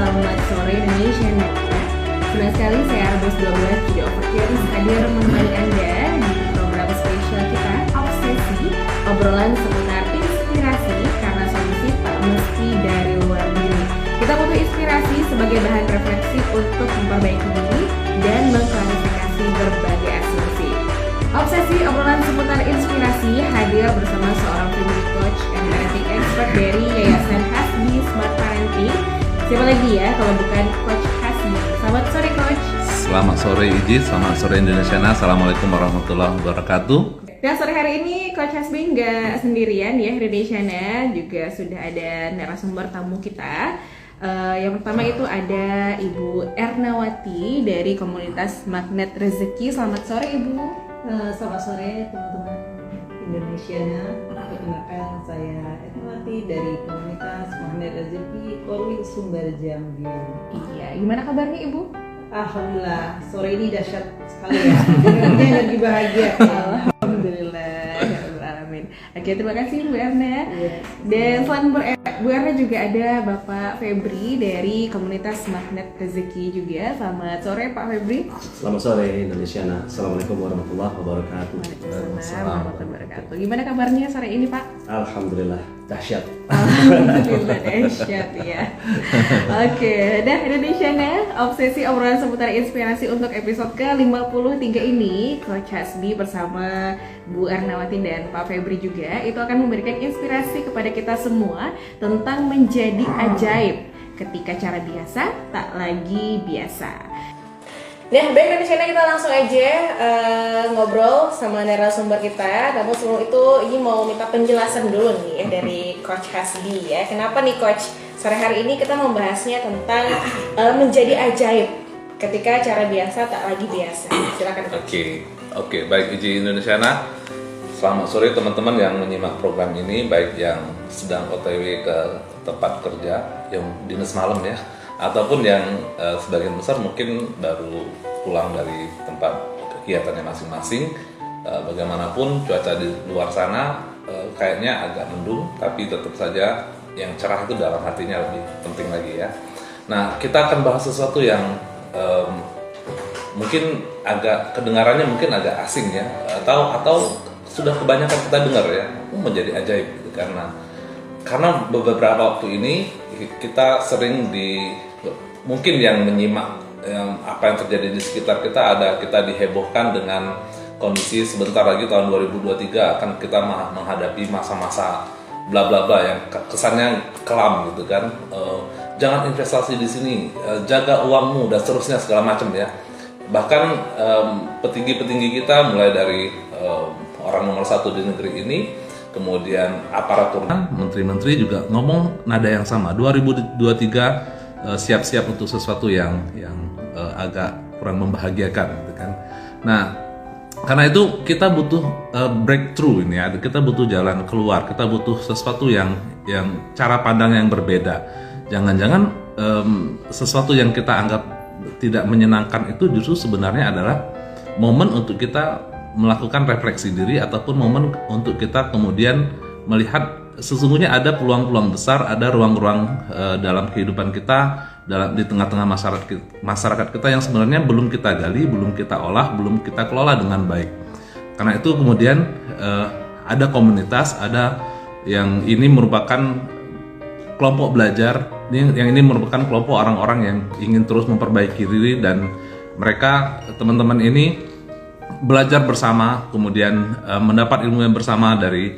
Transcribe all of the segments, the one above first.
selamat sore Indonesia. Senang sekali saya Arbus 12 Video Overkill hadir menemani Anda di program spesial kita Obsesi, obrolan seputar inspirasi karena solusi tak mesti dari luar diri. Kita butuh inspirasi sebagai bahan refleksi untuk memperbaiki diri dan mengklarifikasi berbagai asumsi. Obsesi, obrolan seputar inspirasi hadir bersama seorang family coach and parenting expert dari Yayasan Hasbi Smart Parenting. Siapa lagi ya kalau bukan Coach Hasbi. Selamat sore Coach. Selamat sore Iji, selamat sore Indonesia. Assalamualaikum warahmatullahi wabarakatuh. Dan sore hari ini Coach Hasbi nggak sendirian ya, Indonesia juga sudah ada narasumber tamu kita. Yang pertama itu ada Ibu Ernawati dari komunitas Magnet Rezeki. Selamat sore Ibu. Selamat sore teman-teman Indonesia. Perkenalkan saya Ernawati dari komunitas Magnet Rezeki Korwil Sumber Jambi. Iya, gimana kabarnya Ibu? Alhamdulillah, sore ini dahsyat sekali ya. Dengarnya lagi bahagia. Alhamdulillah, ya Rabbal Alamin. Oke, terima kasih Bu Erna. Yes. Dan selain Bu Erna juga ada Bapak Febri dari komunitas Magnet Rezeki juga. Selamat sore Pak Febri. Selamat sore Indonesia. Assalamualaikum warahmatullahi wabarakatuh. Waalaikumsalam warahmatullahi wabarakatuh. Gimana kabarnya sore ini Pak? Alhamdulillah dahsyat. Alhamdulillah dahsyat ya. Oke, dah Indonesia obsesi obrolan seputar inspirasi untuk episode ke-53 ini Coach Hasbi bersama Bu Ernawati dan Pak Febri juga itu akan memberikan inspirasi kepada kita semua tentang menjadi ajaib ketika cara biasa tak lagi biasa. Nah, baik Indonesia kita langsung aja ngobrol sama narasumber kita. Namun sebelum itu, ini mau minta penjelasan dulu nih ya dari Coach Hasbi ya. Kenapa nih Coach? Sore hari ini kita membahasnya tentang menjadi ajaib ketika cara biasa tak lagi biasa. Silakan Coach. Oke, baik Iji Indonesia. Selamat sore teman-teman yang menyimak program ini, baik yang sedang OTW ke tempat kerja, yang dinas malam ya, ataupun yang sebagian besar mungkin baru pulang dari tempat kegiatannya masing-masing. Bagaimanapun cuaca di luar sana kayaknya agak mendung, tapi tetap saja yang cerah itu dalam hatinya lebih penting lagi ya. Nah, kita akan bahas sesuatu yang mungkin agak kedengarannya mungkin agak asing ya, atau sudah kebanyakan kita dengar ya, menjadi ajaib gitu. Karena beberapa waktu ini kita sering mungkin yang menyimak apa yang terjadi di sekitar kita dihebohkan dengan kondisi sebentar lagi tahun 2023 akan kita menghadapi masa-masa bla bla bla yang kesannya kelam gitu kan. Jangan investasi di sini, jaga uangmu dan seterusnya segala macam ya. Bahkan petinggi-petinggi kita mulai dari orang nomor 1 di negeri ini, kemudian aparatur, menteri-menteri juga ngomong nada yang sama. 2023 siap-siap untuk sesuatu yang agak kurang membahagiakan gitu kan. Nah, karena itu kita butuh breakthrough ini ya, kita butuh jalan keluar, kita butuh sesuatu yang cara pandang yang berbeda. Jangan-jangan sesuatu yang kita anggap tidak menyenangkan itu justru sebenarnya adalah momen untuk kita melakukan refleksi diri, ataupun momen untuk kita kemudian melihat sesungguhnya ada peluang-peluang besar, ada ruang-ruang dalam kehidupan kita, di tengah-tengah masyarakat kita yang sebenarnya belum kita gali, belum kita olah, belum kita kelola dengan baik. Karena itu kemudian ada komunitas, ada yang ini merupakan kelompok belajar, yang ini merupakan kelompok orang-orang yang ingin terus memperbaiki diri, dan mereka, teman-teman ini belajar bersama, kemudian mendapat ilmu yang bersama dari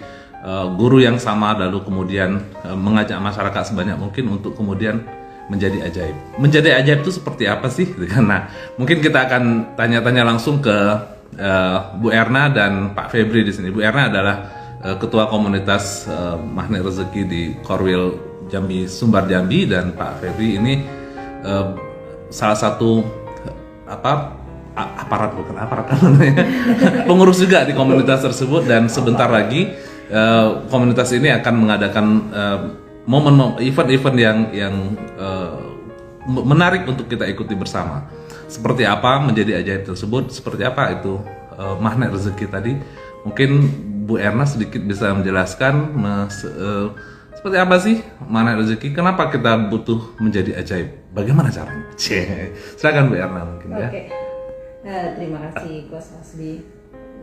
guru yang sama, lalu kemudian mengajak masyarakat sebanyak mungkin untuk kemudian menjadi ajaib. Menjadi ajaib itu seperti apa sih? Karena mungkin kita akan tanya-tanya langsung ke Bu Erna dan Pak Febri di sini. Bu Erna adalah ketua komunitas Magnet Rezeki di Korwil Jambi, Sumbar Jambi, dan Pak Febri ini salah satu aparat namanya, pengurus juga di komunitas tersebut. Dan sebentar lagi komunitas ini akan mengadakan event-event yang menarik untuk kita ikuti bersama. Seperti apa menjadi ajaib tersebut, seperti apa itu Magnet Rezeki tadi. Mungkin Bu Erna sedikit bisa menjelaskan seperti apa sih Magnet Rezeki, kenapa kita butuh menjadi ajaib bagaimana caranya? Silakan Bu Erna mungkin ya. Oke. Terima kasih Coach Hasbi.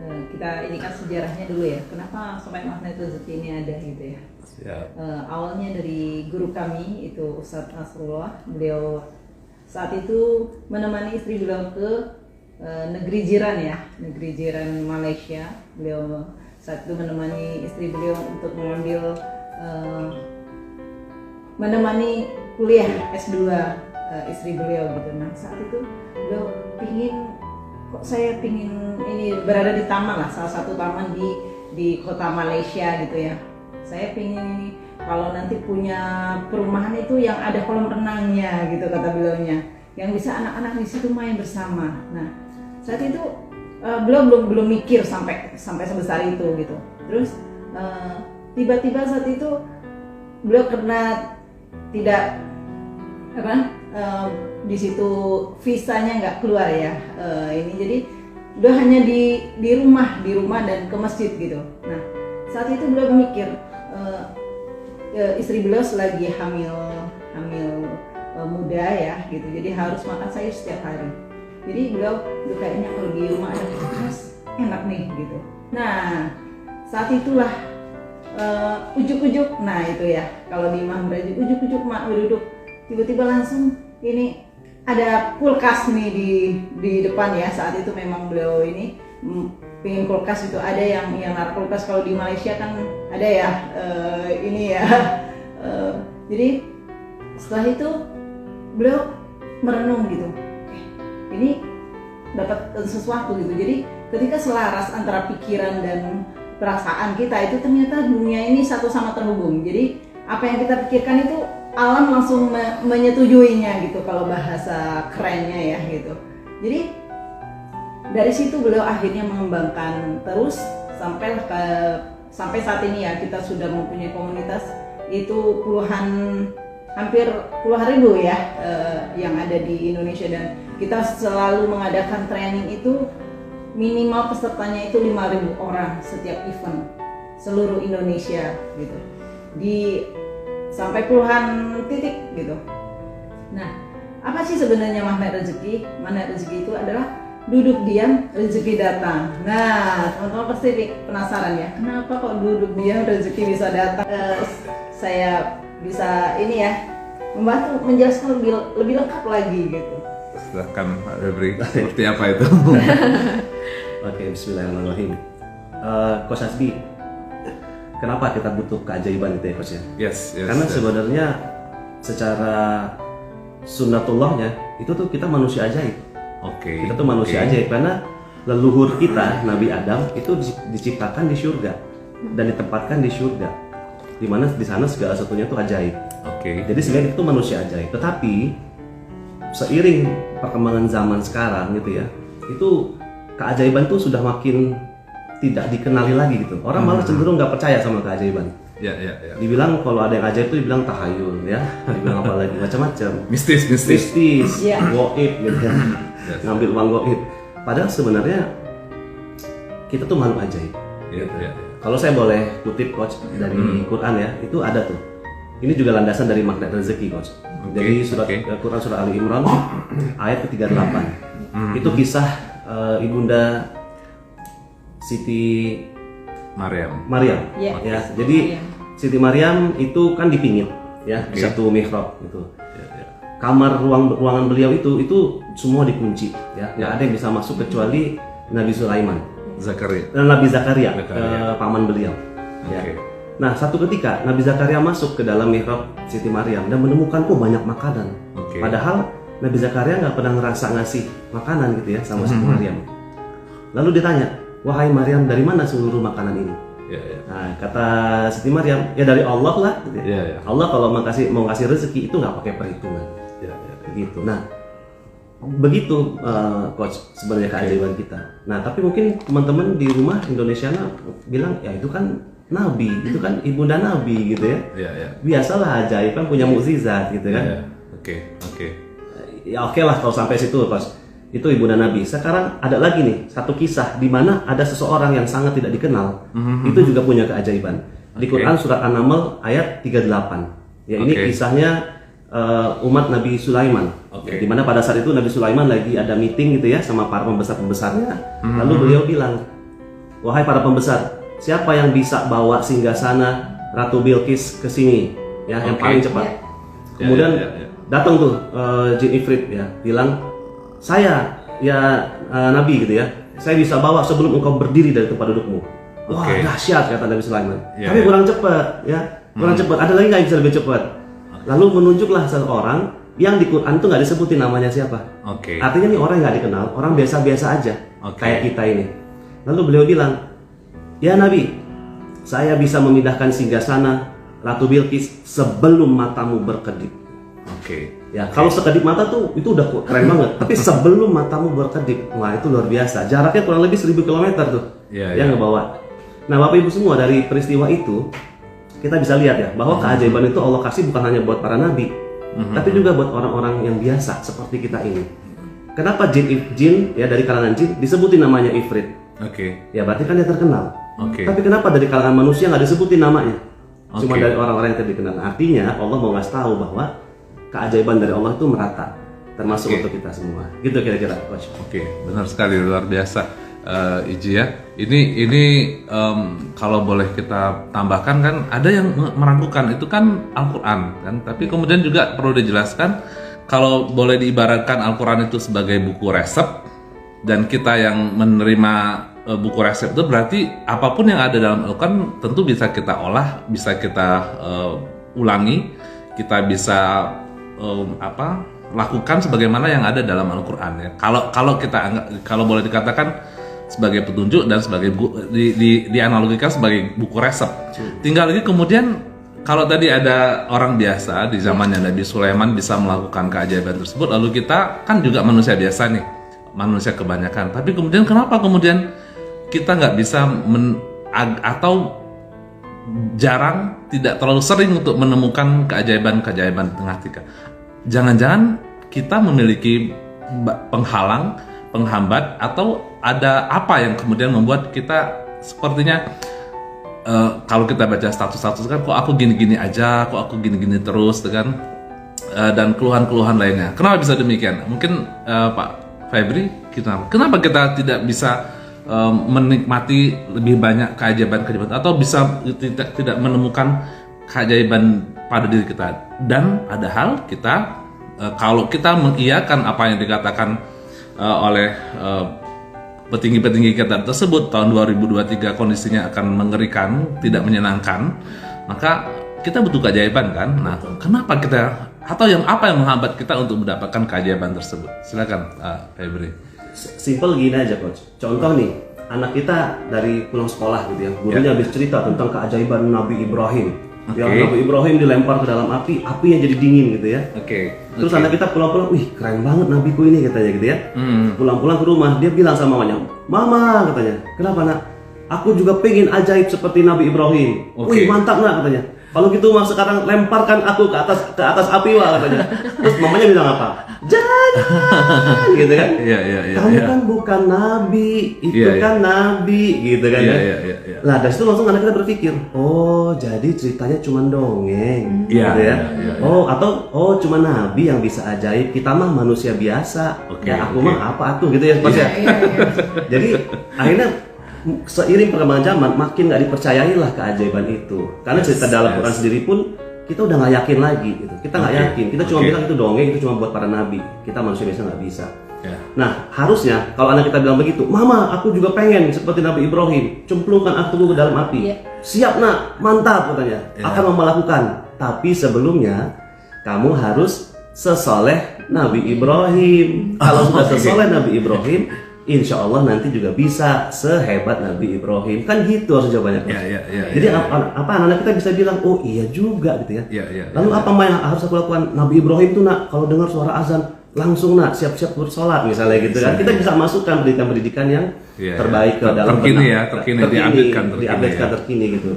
Kita ini kan sejarahnya dulu ya. Kenapa sampai Magnet Rezeki ini ada gitu ya? Siap. Awalnya dari guru kami itu Ustadz Nasrullah. Beliau saat itu menemani istri beliau ke negeri jiran ya, negeri jiran Malaysia. Beliau saat itu menemani istri beliau untuk mengambil menemani kuliah S2 istri beliau gitu. Nah saat itu beliau saya pingin ini berada di taman lah, salah satu taman di kota Malaysia gitu ya. Saya pingin ini kalau nanti punya perumahan itu yang ada kolam renangnya gitu kata beliaunya, yang bisa anak-anak di situ main bersama. Nah saat itu beliau belum mikir sampai sebesar itu gitu. Terus tiba-tiba saat itu beliau karena tidak di situ visanya nggak keluar ya, ini jadi udah hanya di rumah dan ke masjid gitu. Nah saat itu beliau mikir istri beliau selagi hamil muda ya gitu, jadi harus makan sayur setiap hari. Jadi beliau kayaknya kalau di rumah ada kulkas enak nih gitu. Nah saat itulah ujuk-ujuk, nah itu ya kalau di Imam Raji ujuk-ujuk mak duduk, tiba-tiba langsung ini ada kulkas nih di depan ya. Saat itu memang beliau ini pengen kulkas itu, ada yang naruh kulkas kalau di Malaysia kan ada ya ini ya. Jadi setelah itu beliau merenung gitu, ini dapat sesuatu gitu. Jadi ketika selaras antara pikiran dan perasaan kita itu ternyata dunia ini satu sama terhubung. Jadi apa yang kita pikirkan itu alam langsung menyetujuinya gitu kalau bahasa kerennya ya gitu. Jadi dari situ beliau akhirnya mengembangkan terus sampai saat ini ya, kita sudah mempunyai komunitas itu hampir puluhan ribu ya yang ada di Indonesia, dan kita selalu mengadakan training itu minimal pesertanya itu 5.000 orang setiap event seluruh Indonesia gitu, sampai puluhan titik gitu. Nah, apa sih sebenarnya magnet rezeki? Magnet rezeki itu adalah duduk diam, rezeki datang. Nah, teman-teman pasti penasaran ya, kenapa kok duduk diam rezeki bisa datang? Saya bisa ini ya, membantu menjelaskan lebih lengkap lagi gitu. Silakan Pak Febri, seperti apa itu? Oke, bismillahirrahmanirrahim. Coach Hasbi, kenapa kita butuh keajaiban itu ya Coach ya? Yes. Karena sebenarnya secara sunnatullahnya itu tuh kita manusia ajaib. Oke. Kita tuh manusia ajaib karena leluhur kita Nabi Adam itu diciptakan di surga dan ditempatkan di surga, di mana di sana segala satunya tuh ajaib. Oke. Jadi sebenarnya itu manusia ajaib. Tetapi seiring perkembangan zaman sekarang gitu ya, itu keajaiban tuh sudah makin tidak dikenali lagi gitu. Orang malah cenderung nggak percaya sama keajaiban. Ya. Dibilang kalau ada yang ajaib tuh dibilang tahayul ya, dibilang apa lagi macam-macam. Mistis. Goib gitu kan. Yes. Ngambil uang goib. Padahal sebenarnya kita tuh makhluk ajaib. Ya. Kalau saya boleh kutip Coach dari Quran ya, itu ada tuh. Ini juga landasan dari magnet rezeki Coach. Jadi Quran surah Ali Imran ayat ke-38. Itu kisah ibunda Siti Maryam. Yeah. Ya, jadi Siti Maryam itu kan dipingit ya, di satu mihrab gitu. Kamar ruangan beliau itu semua dikunci ya. Nggak ada yang bisa masuk kecuali Nabi Sulaiman. Nabi Zakaria. Paman beliau. Ya. Nah, satu ketika Nabi Zakaria masuk ke dalam mihrab Siti Maryam dan menemukan banyak makanan. Padahal Nabi Zakaria nggak pernah ngerasa ngasih makanan gitu ya sama Siti Maryam. Lalu ditanya, wahai Maryam, dari mana seluruh makanan ini? Nah, kata Siti Maryam, ya dari Allah lah. Gitu ya. Allah kalau mau kasih rezeki itu nggak pakai perhitungan. Gitu. Nah, begitu Coach sebenarnya keajaiban kita. Nah, tapi mungkin teman-teman di rumah Indonesia bilang ya itu kan Nabi, itu kan ibunda Nabi gitu ya. Biasalah ajaib kan punya mukjizat gitu kan. Oke. Ya oke lah kalau sampai situ Coach. Itu ibunda Nabi. Sekarang ada lagi nih satu kisah di mana ada seseorang yang sangat tidak dikenal. Itu juga punya keajaiban. Di Quran surat An-Naml ayat 38. Ya ini kisahnya umat Nabi Sulaiman. Oke. Di mana pada saat itu Nabi Sulaiman lagi ada meeting gitu ya sama para pembesar-pembesarnya. Lalu beliau bilang, wahai para pembesar, siapa yang bisa bawa singgasana Ratu Bilqis ke sini? Ya, yang Oke. paling cepat. Ya. Kemudian Ya. datang tuh jin ifrit ya, bilang, saya ya Nabi gitu ya, saya bisa bawa sebelum engkau berdiri dari tempat dudukmu. Wah, Oke. dahsyat kata Nabi Sulaiman. Ya, Tapi ya. kurang cepat ya, kurang cepat. Ada lagi nggak yang bisa lebih cepat? Lalu menunjuklah seseorang yang di Quran tuh nggak disebutin namanya siapa. Oke. Artinya nih orang yang nggak dikenal, orang biasa-biasa aja, Oke. kayak kita ini. Lalu beliau bilang, ya Nabi, saya bisa memindahkan singgasana Ratu Bilqis sebelum matamu berkedip. Oke. Ya, kalau sekedip mata tuh itu udah keren banget. Tapi sebelum matamu berkedip, wah itu luar biasa. Jaraknya kurang lebih 1000 km tuh Iya, yang iya. ngebawa. Nah, Bapak Ibu semua, dari peristiwa itu kita bisa lihat ya bahwa keajaiban itu Allah kasih bukan hanya buat para nabi, tapi juga buat orang-orang yang biasa seperti kita ini. Kenapa jin ya dari kalangan jin disebutin namanya ifrit? Oke. Ya berarti kan dia terkenal. Oke. Tapi kenapa dari kalangan manusia nggak disebutin namanya? Cuma Oke. dari orang-orang yang terkenal. Artinya Allah mau ngasih tahu bahwa keajaiban dari Allah itu merata, termasuk Oke. untuk kita semua. Gitu kira-kira, Coach. Oke, benar sekali, luar biasa. Iji ya. Ini kalau boleh kita tambahkan kan ada yang meragukan itu kan Al-Qur'an kan, tapi kemudian juga perlu dijelaskan kalau boleh diibaratkan Al-Qur'an itu sebagai buku resep dan kita yang menerima buku resep itu berarti apapun yang ada dalam Al-Qur'an tentu bisa kita olah, bisa kita ulangi, kita bisa lakukan sebagaimana yang ada dalam Al-Qur'an ya. Kalau kita anggap, kalau boleh dikatakan sebagai petunjuk dan sebagai dianalogikan sebagai buku resep. Tinggal lagi kemudian kalau tadi ada orang biasa di zamannya Nabi Sulaiman bisa melakukan keajaiban tersebut, lalu kita kan juga manusia biasa nih, manusia kebanyakan. Tapi kemudian kenapa kemudian kita nggak bisa atau jarang, tidak terlalu sering untuk menemukan keajaiban-keajaiban di tengah kita? Jangan-jangan kita memiliki penghalang, penghambat, atau ada apa yang kemudian membuat kita sepertinya kalau kita baca status-status kan kok aku gini-gini aja, kok aku gini-gini terus kan, dan keluhan-keluhan lainnya. Kenapa bisa demikian? Mungkin Pak Febri, kenapa kita tidak bisa menikmati lebih banyak keajaiban-keajaiban atau bisa tidak menemukan keajaiban pada diri kita? Dan padahal kita kalau kita mengiyakan apa yang dikatakan oleh petinggi-petinggi kita tersebut, tahun 2023 kondisinya akan mengerikan, tidak menyenangkan, maka kita butuh keajaiban kan? Nah, kenapa kita atau apa yang menghambat kita untuk mendapatkan keajaiban tersebut? Silakan Febri. Simple gini aja, Coach. Contoh nih, anak kita dari pulang sekolah gitu ya, gurunya habis cerita tentang keajaiban Nabi Ibrahim. Yang Nabi Ibrahim dilempar ke dalam api, apinya jadi dingin gitu ya. Terus anak kita pulang-pulang, wih keren banget nabiku ini katanya gitu ya. Pulang-pulang ke rumah, dia bilang sama mamanya, Mama katanya, kenapa nak? Aku juga pengen ajaib seperti Nabi Ibrahim. Wih mantap nak katanya. Kalau gitu mas sekarang lemparkan aku ke atas api wah katanya. Terus mamanya bilang apa? Jangan gitu kan? Kamu kan bukan nabi, itu kan nabi gitu kan ya. Nah dari situ langsung anak kita berpikir, oh jadi ceritanya cuma dongeng, gitu ya. Oh cuma nabi yang bisa ajaib, kita mah manusia biasa. Ya aku mah apa tuh gitu ya Mas ya. Jadi akhirnya seiring perkembangan zaman makin nggak dipercayai lah keajaiban itu, karena cerita dalam Quran sendiri pun kita udah nggak yakin lagi gitu. Kita nggak yakin, kita cuma bilang itu dongeng, itu cuma buat para nabi, kita manusia biasa nggak bisa. Nah harusnya kalau anak kita bilang begitu, Mama aku juga pengen seperti Nabi Ibrahim, cemplungkan aku ke dalam api. Siap nak, mantap katanya, akan melakukan. Tapi sebelumnya kamu harus sesoleh Nabi Ibrahim. Kalau sudah sesoleh Nabi Ibrahim, insya Allah nanti juga bisa sehebat Nabi Ibrahim. Kan gitu harus jawabannya. Jadi apa anak kita bisa bilang, oh iya juga gitu ya. Lalu apa yang harus aku lakukan? Nabi Ibrahim tuh nak, kalau dengar suara azan langsung nak siap-siap bersolat misalnya gitu kan. Kita bisa masukkan pendidikan-pendidikan yang terbaik ke dalam terkini, diupdatekan terkini gitu.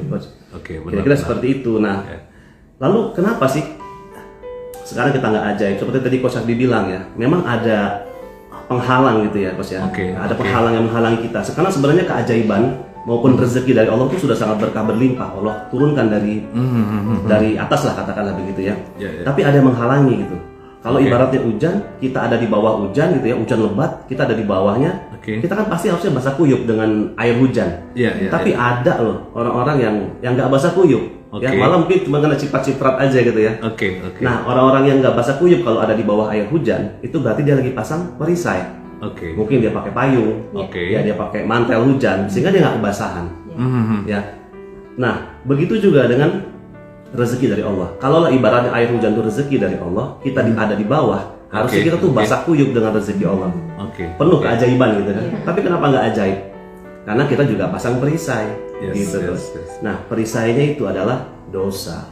Kira-kira seperti itu. Nah, lalu kenapa sih sekarang kita nggak ajaib? Seperti tadi Coach Hasbi bilang ya, memang ada penghalang gitu ya Coach ya. Ada penghalang yang menghalangi kita. Karena sebenarnya keajaiban maupun rezeki dari Allah itu sudah sangat berkah berlimpah. Allah turunkan dari atas lah katakanlah begitu ya. Tapi ada yang menghalangi gitu. Kalau ibaratnya hujan, kita ada di bawah hujan gitu ya, hujan lebat, kita ada di bawahnya. Kita kan pasti harusnya basah kuyup dengan air hujan. Tapi ada loh orang-orang yang nggak basah kuyup. Ya, malah mungkin cuma kena ciprat-ciprat aja gitu ya. Nah, orang-orang yang nggak basah kuyup kalau ada di bawah air hujan, itu berarti dia lagi pasang perisai. Mungkin dia pakai payung, ya dia pakai mantel hujan, sehingga dia nggak kebasahan. Ya. Nah, begitu juga dengan rezeki dari Allah. Kalau ibaratnya air hujan itu rezeki dari Allah, kita ada di bawah, harusnya kita tuh basah kuyup dengan rezeki Allah. Penuh keajaiban gitu kan. Tapi kenapa nggak ajaib? Karena kita juga pasang perisai. Gitu. Nah, perisainya itu adalah dosa.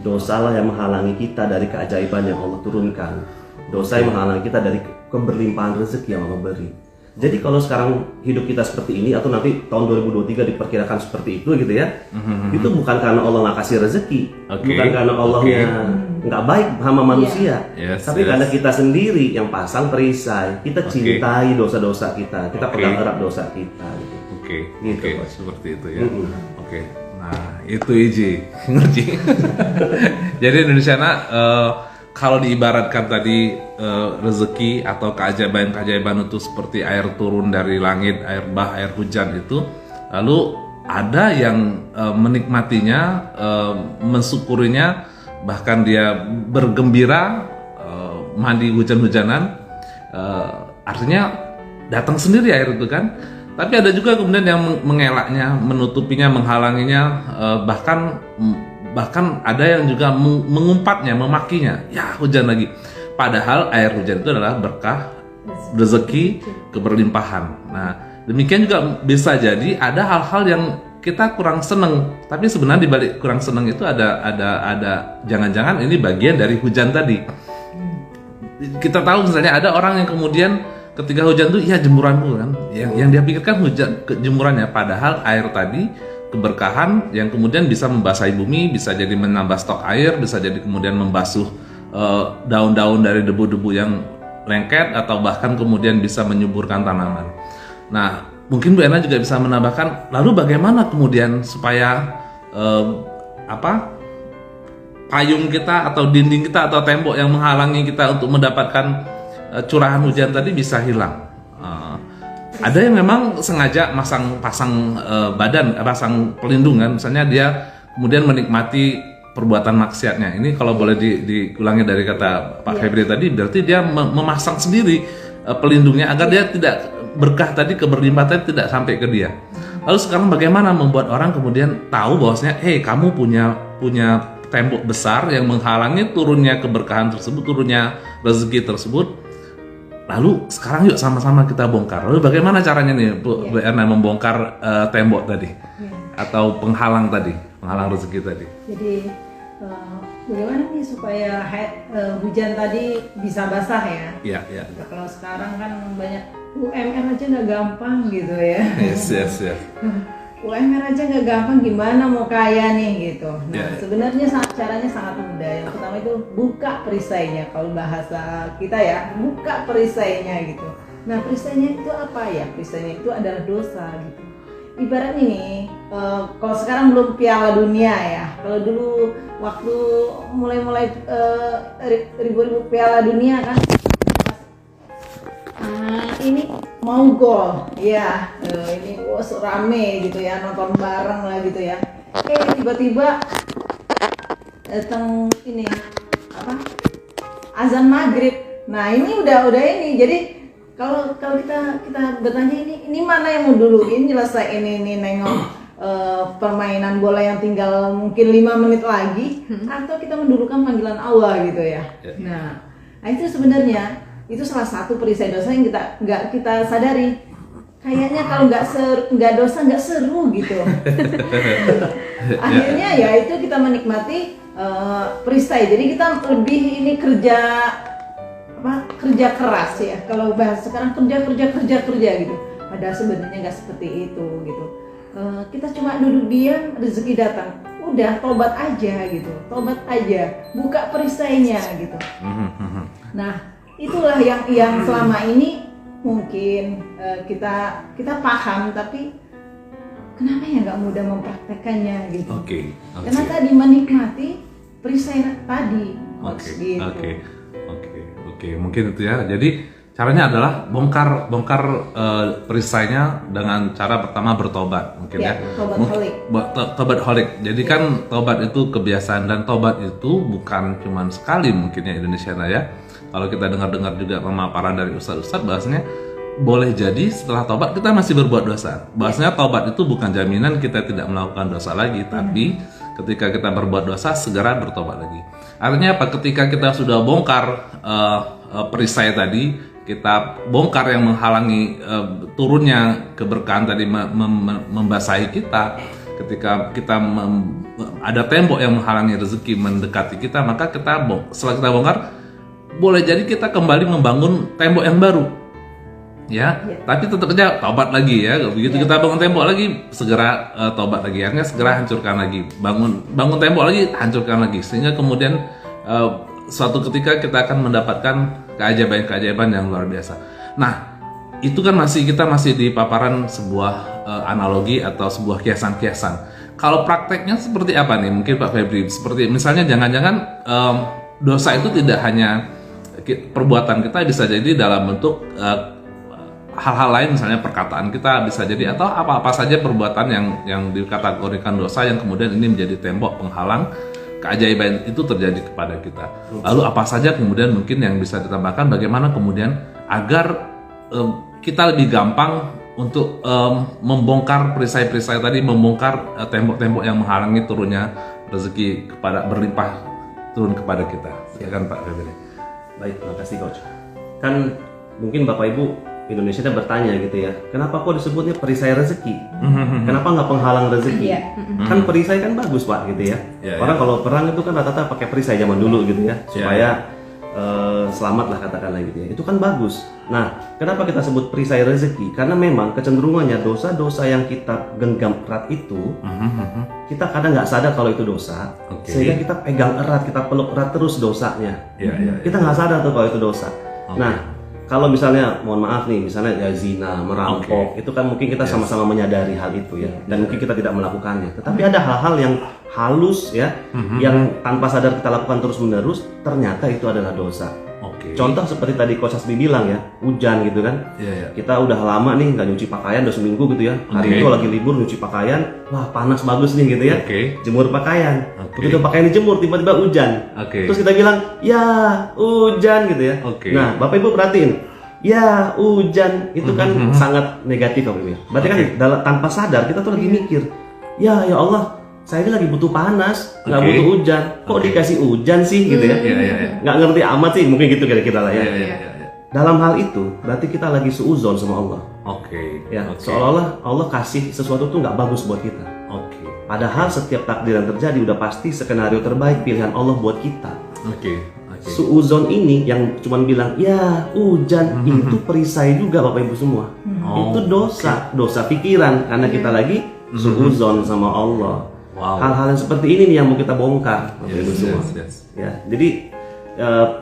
Dosa lah yang menghalangi kita dari keajaiban yang Allah turunkan. Dosa yang menghalangi kita dari keberlimpahan rezeki yang Allah beri. Jadi kalau sekarang hidup kita seperti ini atau nanti tahun 2023 diperkirakan seperti itu gitu ya, itu bukan karena Allah nggak kasih rezeki, bukan karena Allahnya nggak baik sama manusia, tapi karena kita sendiri yang pasang perisai, kita cintai dosa-dosa kita pegang erat dosa kita. Gitu. Seperti itu ya. Nah itu Iji ngerti. Jadi Indonesia kalau diibaratkan tadi rezeki atau keajaiban-keajaiban itu seperti air turun dari langit, air hujan itu, lalu ada yang menikmatinya, mensyukurinya, bahkan dia bergembira, mandi hujan-hujanan, artinya datang sendiri air itu kan. Tapi ada juga kemudian yang mengelaknya, menutupinya, menghalanginya, bahkan ada yang juga mengumpatnya, memakinya. Ya hujan lagi. Padahal air hujan itu adalah berkah, rezeki, keberlimpahan. Nah demikian juga bisa jadi ada hal-hal yang kita kurang seneng. Tapi sebenarnya di balik kurang seneng itu ada jangan-jangan ini bagian dari hujan tadi. Kita tahu misalnya ada orang yang kemudian ketika hujan tuh ya jemuranku kan. Yang dia pikirkan hujan jemurannya. Padahal air tadi keberkahan yang kemudian bisa membasahi bumi, bisa jadi menambah stok air, bisa jadi kemudian membasuh daun-daun dari debu-debu yang lengket, atau bahkan kemudian bisa menyuburkan tanaman. Nah, mungkin Bu Erna juga bisa menambahkan, lalu bagaimana kemudian supaya payung kita atau dinding kita atau tembok yang menghalangi kita untuk mendapatkan curahan hujan tadi bisa hilang. Ada yang memang sengaja pasang pasang pelindungan, misalnya dia kemudian menikmati perbuatan maksiatnya. Ini kalau boleh diulangi dari kata Pak Febri tadi, berarti dia memasang sendiri pelindungnya agar dia tidak berkah tadi, keberlimpahan tadi tidak sampai ke dia. Lalu sekarang bagaimana membuat orang kemudian tahu bahwasanya, kamu punya tembok besar yang menghalangi turunnya keberkahan tersebut, turunnya rezeki tersebut. Lalu sekarang yuk sama-sama kita bongkar. Lalu bagaimana caranya nih Bu Erna membongkar tembok tadi atau penghalang rezeki tadi? Jadi bagaimana nih supaya hujan tadi bisa basah ya? Iya. Kalau sekarang kan banyak UMR aja nggak gampang gitu ya. Yes. UMR aja nggak gampang, gimana mau kaya nih gitu. Nah sebenarnya caranya sangat mudah. Yang pertama itu buka perisainya, kalau bahasa kita ya, buka perisainya gitu. Nah perisainya itu apa ya? Perisainya itu adalah dosa gitu. Ibaratnya nih, kalau sekarang belum Piala Dunia ya. Kalau dulu waktu mulai ribu-ribu Piala Dunia kan, ini mau gol, ya ini rame gitu ya, nonton bareng lah gitu ya. Tiba-tiba datang ini azan maghrib. Nah ini udah ini. Jadi kalau kita bertanya ini mana yang mau dulu ini selesai ini nengok permainan bola yang tinggal mungkin 5 menit lagi, atau kita mendulukan panggilan Allah gitu ya. Nah itu sebenarnya itu salah satu perisai dosa yang nggak kita sadari. Kayaknya kalau nggak dosa nggak seru gitu. Akhirnya ya itu kita menikmati perisai. Jadi kita lebih ini kerja keras ya. Kalau bahas sekarang kerja gitu. Padahal sebenarnya nggak seperti itu gitu. Kita cuma duduk diam, rezeki datang. Udah tobat aja gitu. Tobat aja. Buka perisainya gitu. Nah itulah yang selama ini mungkin kita paham, tapi kenapa ya nggak mudah mempraktekannya gitu. Oke. Karena tadi menikmati perisai tadi. Gitu. Oke. Mungkin itu ya. Jadi caranya adalah bongkar perisainya dengan cara pertama bertobat, mungkin ya. Tobat holik. Jadi kan tobat itu kebiasaan, dan tobat itu bukan cuma sekali mungkin ya Indonesia ya. Kalau kita dengar juga pemaparan dari ustadz-ustadz, bahasanya boleh jadi setelah tobat kita masih berbuat dosa. Bahasanya tobat itu bukan jaminan kita tidak melakukan dosa lagi, tapi ketika kita berbuat dosa segera bertobat lagi. Artinya apa? Ketika kita sudah bongkar perisai tadi, kita bongkar yang menghalangi turunnya keberkahan tadi, membasahi kita. Ketika kita ada tembok yang menghalangi rezeki mendekati kita, maka setelah kita bongkar, boleh jadi kita kembali membangun tembok yang baru, ya. Tapi tetap aja tobat lagi ya. Begitu kita bangun tembok lagi, segera tobat lagi. Artinya segera hancurkan lagi, bangun tembok lagi, hancurkan lagi, sehingga kemudian suatu ketika kita akan mendapatkan keajaiban yang luar biasa. Nah, itu kan kita masih di paparan sebuah analogi atau sebuah kiasan-kiasan. Kalau prakteknya seperti apa nih? Mungkin Pak Febri, seperti misalnya jangan-jangan dosa itu tidak hanya perbuatan kita, bisa jadi dalam bentuk hal-hal lain, misalnya perkataan kita bisa jadi, atau apa-apa saja perbuatan yang dikategorikan dosa yang kemudian ini menjadi tembok penghalang keajaiban itu terjadi kepada kita. Lalu apa saja kemudian mungkin yang bisa ditambahkan, bagaimana kemudian agar kita lebih gampang untuk membongkar perisai-perisai tadi, membongkar tembok-tembok yang menghalangi turunnya rezeki berlimpah turun kepada kita. Silakan Pak Febri. Baik, terima kasih Coach. Kan mungkin Bapak Ibu Indonesia bertanya gitu ya, kenapa kok disebutnya perisai rezeki? Kenapa nggak penghalang rezeki? Kan perisai kan bagus Pak gitu ya. Orang kalau perang itu kan rata-rata pakai perisai zaman dulu gitu ya, supaya selamat lah katakanlah gitu ya. Itu kan bagus. Nah, kenapa kita sebut perisai rezeki? Karena memang kecenderungannya dosa-dosa yang kita genggam erat itu, kita kadang nggak sadar kalau itu dosa, sehingga kita pegang erat, kita peluk erat terus dosanya. Kita nggak sadar tuh kalau itu dosa. Nah, kalau misalnya, mohon maaf nih, misalnya ya zina, merampok, itu kan mungkin kita sama-sama menyadari hal itu ya, dan mungkin kita tidak melakukannya. Tetapi ada hal-hal yang halus ya, yang tanpa sadar kita lakukan terus-menerus, ternyata itu adalah dosa. Contoh seperti tadi Coach Hasbi bilang ya, hujan gitu kan. Kita udah lama nih nggak nyuci pakaian, udah seminggu gitu ya. Hari itu lagi libur nyuci pakaian, wah panas bagus nih gitu ya. Jemur pakaian. Begitu pakaian dijemur, tiba-tiba hujan. Terus kita bilang, ya hujan gitu ya. Nah, Bapak Ibu perhatiin, ya hujan itu kan sangat negatif Bapak Ibu. Berarti kan tanpa sadar kita tuh lagi mikir, ya Allah, saya ini lagi butuh panas, nggak butuh hujan. Kok dikasih hujan sih gitu ya? Nggak ngerti amat sih, mungkin gitu kira-kira lah ya. Dalam hal itu, berarti kita lagi suuzon sama Allah. Seolah-olah Allah kasih sesuatu tuh nggak bagus buat kita. Padahal setiap takdir yang terjadi udah pasti skenario terbaik pilihan Allah buat kita. Suuzon ini yang cuma bilang ya hujan, itu perisai juga Bapak Ibu semua. Itu dosa pikiran karena kita lagi suuzon sama Allah. Hal-hal yang seperti ini nih yang mau kita bongkar. Ya, jadi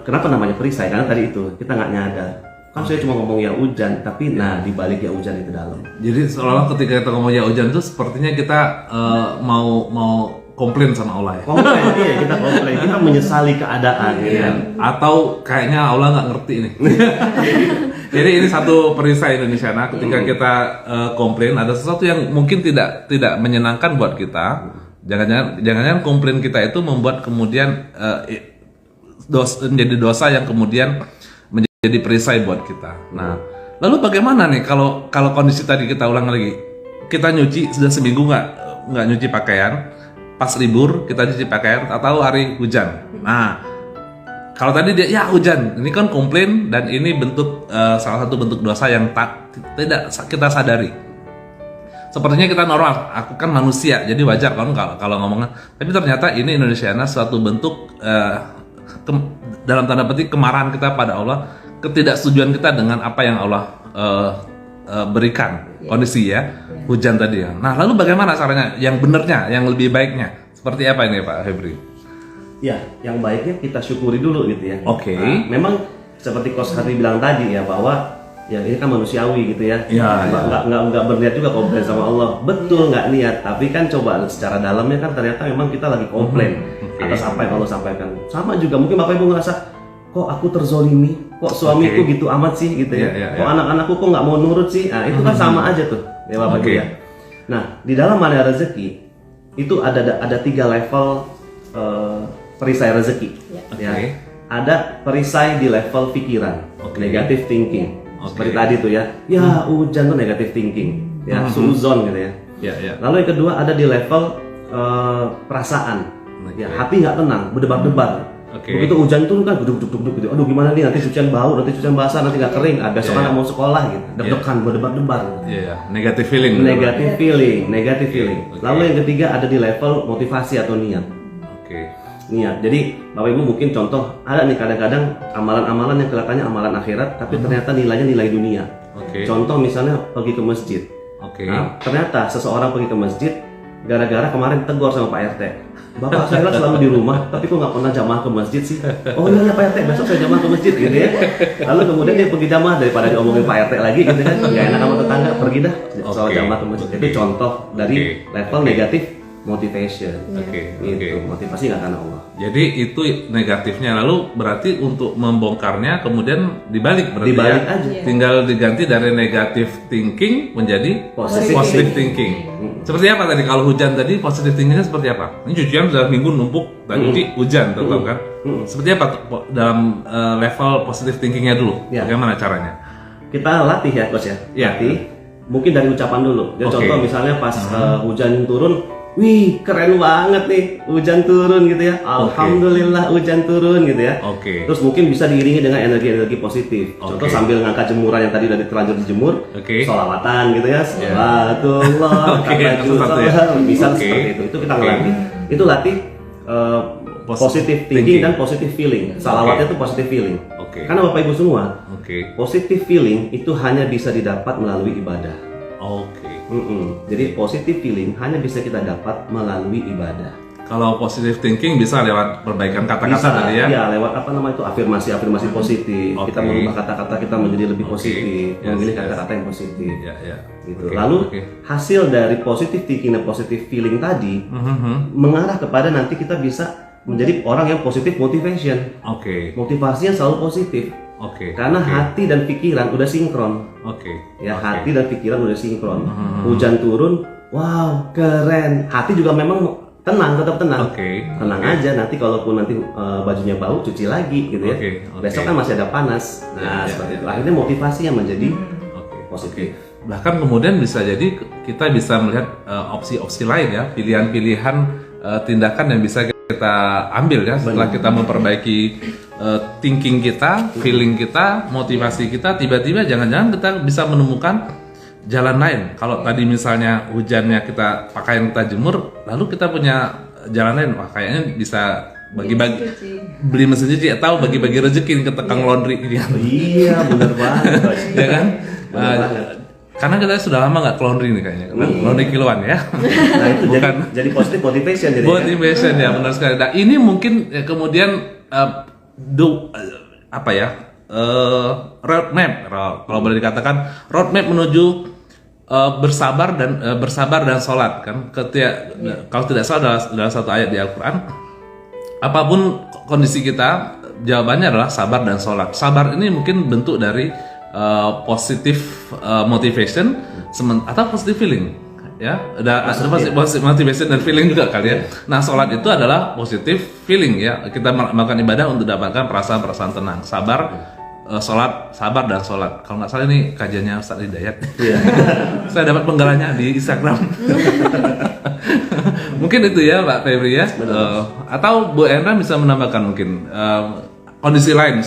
kenapa namanya perisai? Karena tadi itu kita nggak nyadar. Kan saya cuma ngomong ya hujan, tapi nah dibalik ya hujan itu dalam. Jadi seolah-olah ketika kita ngomong ya hujan itu sepertinya kita mau komplain sama Allah ya. Iya, kita komplain, kita menyesali keadaan. Atau kayaknya Allah nggak ngerti nih. Jadi ini satu perisai Indonesia. Nah, ketika kita komplain ada sesuatu yang mungkin tidak menyenangkan buat kita. Jangan-jangan komplain kita itu membuat kemudian menjadi dosa yang kemudian menjadi perisai buat kita. Nah, lalu bagaimana nih kalau kondisi tadi kita ulang lagi, kita nyuci sudah seminggu nggak nyuci pakaian, pas libur kita nyuci pakaian atau hari hujan. Nah, kalau tadi dia ya hujan, ini kan komplain dan ini bentuk salah satu bentuk dosa yang tidak kita sadari. Sepertinya kita normal, aku kan manusia, jadi wajar kan kalau ngomongnya. Tapi ternyata ini Indonesia suatu bentuk dalam tanda petik kemarahan kita pada Allah, ketidaksetujuan kita dengan apa yang Allah berikan kondisi ya, hujan tadi ya. Nah, lalu bagaimana caranya? Yang benernya, yang lebih baiknya, seperti apa ini Pak Febri? Ya, yang baiknya kita syukuri dulu gitu ya. Nah, memang seperti Coach Harry bilang tadi ya, bahwa ya ini kan manusiawi gitu ya. Iya, Nggak berniat juga komplain sama Allah. Betul nggak niat, tapi kan coba secara dalamnya kan ternyata memang kita lagi komplain atas apa yang Allah sampaikan. Sama juga mungkin Bapak Ibu ngerasa kok aku terzolimi, kok suamiku gitu amat sih gitu ya. Kok anak-anakku kok nggak mau nurut sih. Nah itu kan sama aja tuh ya Bapak Ibu ya. Nah di dalam mana rezeki itu ada 3 level perisai rezeki. Ya. Ada perisai di level pikiran, negative thinking. Seperti tadi tuh ya, hujan tuh negative thinking, ya suuzon gitu ya. Lalu yang kedua ada di level perasaan, ya hati nggak tenang, berdebar-debar. Begitu hujan turun kan duduk gitu, aduh gimana nih nanti cucian bau, nanti cucian basah, nanti nggak kering, besok anak mau sekolah gitu, deg-degan, berdebar-debar. Negative feeling. Negative feeling. Lalu yang ketiga ada di level motivasi atau niat. Niat. Jadi Bapak Ibu mungkin contoh ada nih kadang-kadang amalan-amalan yang kelihatannya amalan akhirat tapi ternyata nilainya nilai dunia. Contoh misalnya pergi ke masjid. Nah, ternyata seseorang pergi ke masjid gara-gara kemarin tegur sama Pak RT. Bapak saya selalu di rumah tapi kok nggak pernah jamaah ke masjid sih. Oh iya Pak RT besok saya jamaah ke masjid gitu ya. Lalu kemudian dia pergi jamaah daripada diomongin Pak RT lagi gitu kan. Nggak enak sama tetangga, pergi dah soal jamaah ke masjid. Itu contoh dari level negatif motivation. Gitu. Motivasi nggak karena Allah. Jadi itu negatifnya, lalu berarti untuk membongkarnya kemudian dibalik berarti dibalik ya. aja. Tinggal diganti dari negative thinking menjadi positive thinking. Seperti apa tadi kalau hujan tadi positive thinkingnya seperti apa? Ini cucian sudah minggu numpuk tadi hujan tetap kan. Seperti apa dalam level positive thinkingnya dulu? Bagaimana caranya? Kita latih ya coach ya. Latih. Mungkin dari ucapan dulu. Jadi contoh misalnya pas hujan turun, wih keren banget nih hujan turun gitu ya. Alhamdulillah hujan turun gitu ya. Terus mungkin bisa diiringi dengan energi-energi positif. Contoh sambil ngangkat jemuran yang tadi udah terlanjur dijemur, sholawatan gitu ya. Sholatullah, bisa seperti itu. Itu kita ngelatih. Itu latih positive thinking dan positive feeling. Salawatnya itu positive feeling. Karena Bapak Ibu semua, positive feeling itu hanya bisa didapat melalui ibadah. Jadi positive feeling hanya bisa kita dapat melalui ibadah. Kalau positive thinking bisa lewat perbaikan kata-kata tadi ya? Iya, lewat apa namanya itu afirmasi positif. Kita mengubah kata-kata kita menjadi lebih positif, memilih kata-kata yang positif. Gitu. Lalu hasil dari positive thinking dan positive feeling tadi mengarah kepada nanti kita bisa menjadi orang yang positive motivation. Motivasinya selalu positif. Karena hati dan pikiran udah sinkron. Hati dan pikiran udah sinkron. Hujan turun, wow, keren. Hati juga memang tenang, tetap tenang. Tenang aja. Nanti kalaupun nanti bajunya bau, cuci lagi gitu ya. Besok kan masih ada panas. Nah, seperti itu. Akhirnya motivasi yang menjadi positif. Bahkan kemudian bisa jadi kita bisa melihat opsi-opsi lain ya, pilihan-pilihan tindakan yang bisa kita ambil ya setelah kita memperbaiki thinking kita, feeling kita, motivasi kita, tiba-tiba jangan-jangan kita bisa menemukan jalan lain. Kalau tadi misalnya hujannya kita pakaian kita jemur, lalu kita punya jalan lain, wah kayaknya bisa bagi-bagi beli mesin cuci atau bagi-bagi rezeki ke tukang laundry gitu. Iya, benar banget. Ya kan? Karena kita sudah lama nggak ke laundry nih kayaknya, laundry kiloan ya. Nah itu bukan jadi positive motivation jadi. Motivation ya benar sekali. Nah ini mungkin kemudian roadmap kalau boleh dikatakan roadmap menuju bersabar dan sholat kan. Kalau tidak salah dalam satu ayat di Al-Quran, apapun kondisi kita jawabannya adalah sabar dan sholat. Sabar ini mungkin bentuk dari positive motivation atau positive feeling ya, ada positive motivation dan feeling juga kali ya. Nah sholat itu adalah positive feeling ya, kita melakukan ibadah untuk dapatkan perasaan tenang, sabar, sholat, sabar dan sholat. Kalau nggak salah ini kajiannya Ustaz Hidayat. Saya dapat penggalanya di Instagram. Mungkin itu ya Pak Febri ya, atau Bu Endra bisa menambahkan mungkin kondisi lain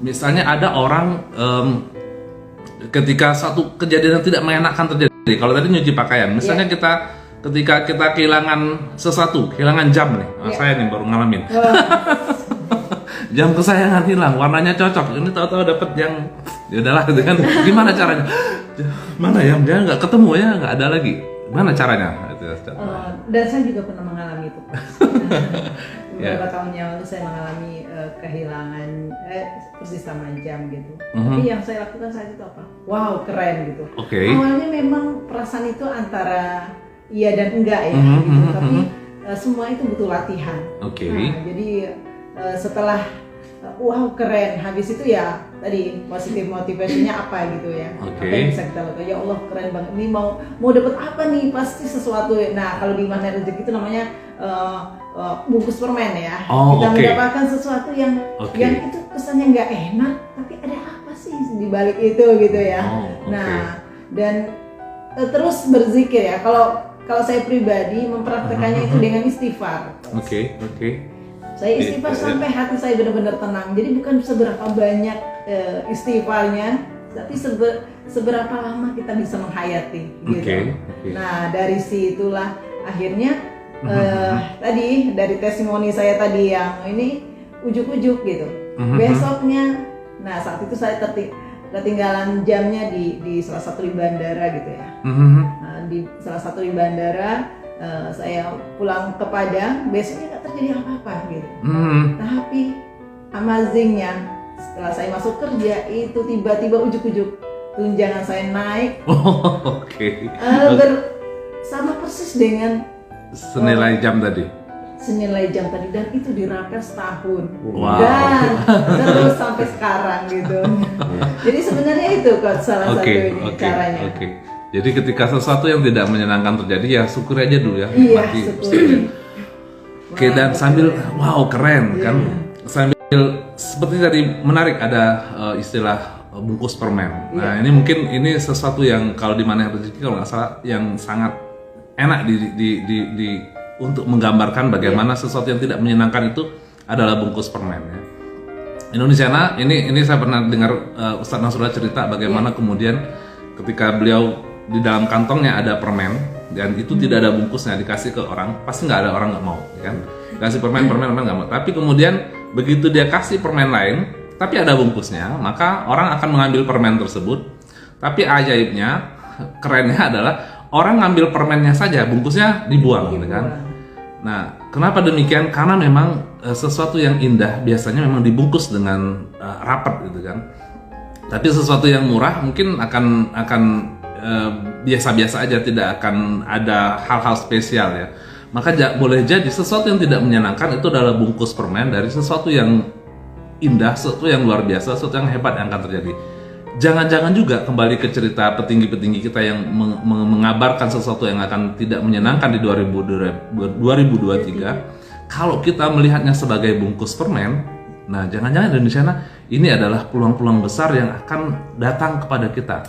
misalnya ada orang ketika satu kejadian yang tidak mengenakan terjadi. Kalau tadi nyuci pakaian, misalnya ketika kita kehilangan sesuatu, kehilangan jam nih, saya nih baru ngalamin. Jam kesayangan hilang, warnanya cocok. Ini tahu-tahu dapat yang, ya udahlah, gitu kan. Gimana caranya? Mana ya? Dia nggak ketemu ya, nggak ada lagi. Gimana caranya? Dan saya juga pernah mengalami itu. beberapa tahun yang lalu saya mengalami kehilangan persis sama jam gitu. Tapi yang saya lakukan saat itu apa? Wow, keren gitu. Awalnya memang perasaan itu antara iya dan enggak ya gitu. Tapi semua itu butuh latihan. Nah, jadi setelah wow keren, habis itu ya tadi positif motivasinya apa gitu ya. Apa yang bisa kita lakukan? Ya Allah keren banget. Ini mau dapat apa nih? Pasti sesuatu. Nah kalau di Makna Rezeki itu namanya bungkus permen ya. Kita mendapatkan sesuatu yang itu kesannya nggak enak, tapi ada apa sih di balik itu gitu ya. Nah dan terus berzikir ya. Kalau saya pribadi mempraktekannya itu dengan istighfar. Saya istighfar sampai hati saya benar-benar tenang. Jadi bukan seberapa banyak istighfarnya, tapi seberapa lama kita bisa menghayati. Gitu. Nah dari situlah akhirnya tadi dari testimoni saya tadi yang ini ujuk-ujuk gitu. Besoknya, nah saat itu saya ketinggalan jamnya di salah satu di bandara gitu ya. Nah, di salah satu di bandara. Saya pulang ke Padang, besoknya nggak terjadi apa-apa gitu. Tapi amazingnya setelah saya masuk kerja itu tiba-tiba ujuk-ujuk tunjangan saya naik. Sama persis dengan senilai jam tadi. Dan itu dirapel setahun. Dan terus sampai sekarang gitu. Jadi sebenarnya itu kok salah satu caranya. Jadi ketika sesuatu yang tidak menyenangkan terjadi ya syukur aja dulu ya. Dan sambil wow keren kan. Sambil seperti tadi menarik ada istilah bungkus permen. Nah ini mungkin ini sesuatu yang kalau di Makna Rezeki kalau nggak salah yang sangat enak di untuk menggambarkan bagaimana sesuatu yang tidak menyenangkan itu adalah bungkus permen ya. Indonesia ini saya pernah dengar Ustadz Nasrullah cerita bagaimana kemudian ketika beliau di dalam kantongnya ada permen dan itu tidak ada bungkusnya dikasih ke orang, pasti nggak ada orang nggak mau kan, kasih permen nggak mau. Tapi kemudian begitu dia kasih permen lain tapi ada bungkusnya, maka orang akan mengambil permen tersebut. Tapi ajaibnya, kerennya adalah orang ngambil permennya saja, bungkusnya dibuang kan. Nah kenapa demikian? Karena memang sesuatu yang indah biasanya memang dibungkus dengan rapat gitu kan. Tapi sesuatu yang murah mungkin akan biasa-biasa aja, tidak akan ada hal-hal spesial ya. Maka boleh jadi sesuatu yang tidak menyenangkan itu adalah bungkus permen dari sesuatu yang indah, sesuatu yang luar biasa, sesuatu yang hebat yang akan terjadi. Jangan-jangan juga kembali ke cerita petinggi-petinggi kita yang mengabarkan sesuatu yang akan tidak menyenangkan di 2023. Kalau kita melihatnya sebagai bungkus permen, nah jangan-jangan Indonesia ini adalah peluang-peluang besar yang akan datang kepada kita.